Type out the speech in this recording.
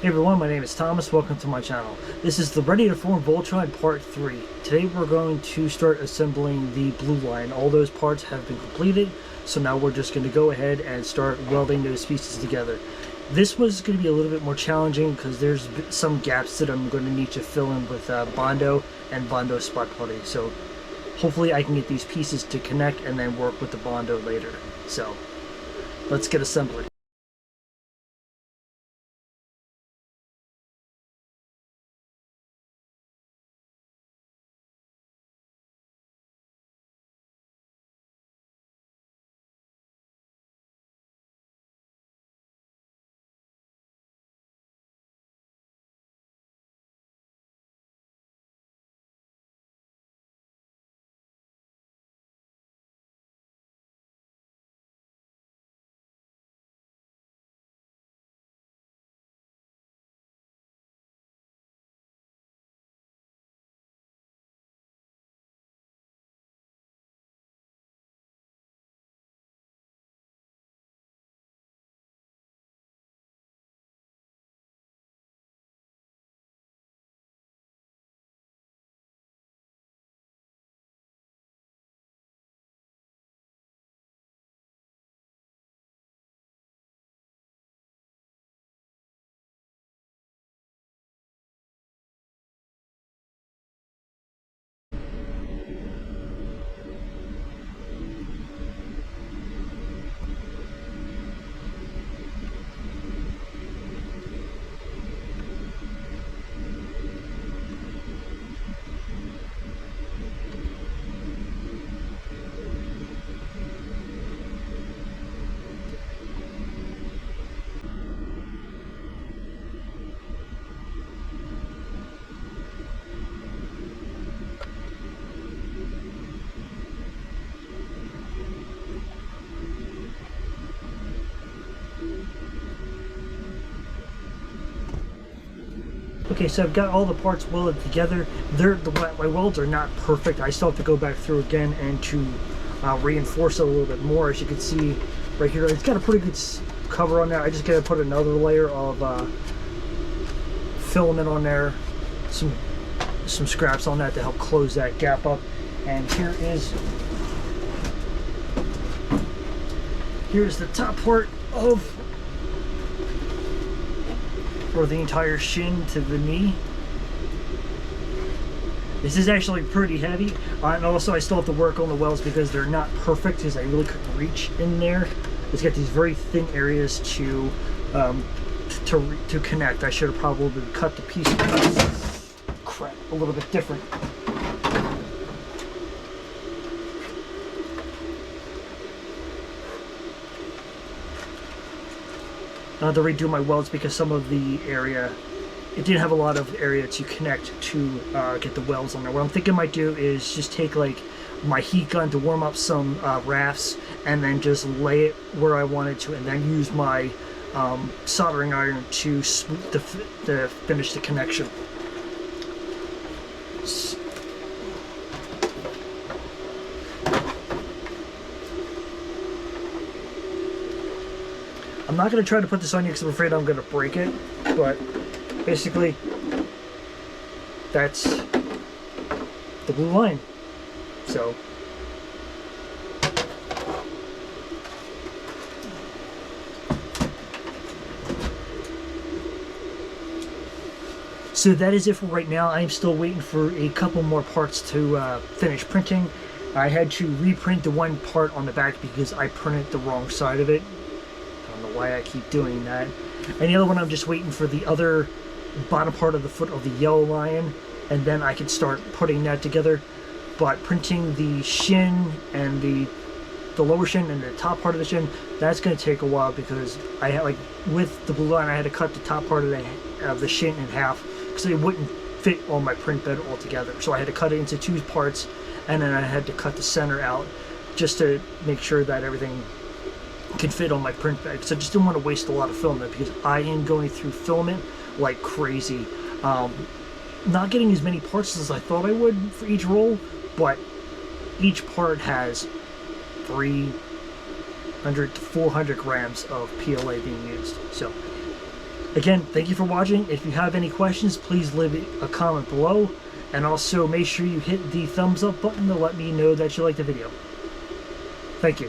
Hey everyone, my name is Thomas. Welcome to my channel. This is the Ready to Form Voltron Part 3. Today we're going to start assembling the blue line. All those parts have been completed, so now we're just going to go ahead and start welding those pieces together. This was going to be a little bit more challenging because there's some gaps that I'm going to need to fill in with Bondo and Bondo spot putty. So hopefully I can get these pieces to connect and then work with the Bondo later. So let's get assembling. Okay, so I've got all the parts welded together. My welds are not perfect. I still have to go back through again and to reinforce it a little bit more. As you can see right here, it's got a pretty good cover on there. I just got to put another layer of filament on there, some scraps on that to help close that gap up. And here's the top part of, or the entire shin to the knee. This is actually pretty heavy, and also I still have to work on the welds because they're not perfect because I really couldn't reach in there. It's got these very thin areas to connect. I should have probably cut the piece a little bit different. To redo my welds because some of the area, it didn't have a lot of area to connect to get the welds on there. What I'm thinking I might do is just take like my heat gun to warm up some rafts and then just lay it where I wanted to, and then use my soldering iron to finish the connection. I'm not going to try to put this on you because I'm afraid I'm going to break it, but basically that's the blue line. So that is it for right now. I'm still waiting for a couple more parts to finish printing. I had to reprint the one part on the back because I printed the wrong side of it. I don't know why I keep doing that. And the other one, I'm just waiting for the other bottom part of the foot of the yellow lion, and then I can start putting that together. But printing the shin and the lower shin and the top part of the shin, that's going to take a while because I had, like, with the blue line, I had to cut the top part of the shin in half because it wouldn't fit on my print bed altogether. So I had to cut it into two parts, and then I had to cut the center out just to make sure that everything can fit on my print bag. So I just didn't want to waste a lot of filament because I am going through filament like crazy. Not getting as many parts as I thought I would for each roll, but each part has 300 to 400 grams of PLA being used. So Again, thank you for watching. If you have any questions, please leave a comment below. And also make sure you hit the thumbs up button to let me know that you liked the video. Thank you.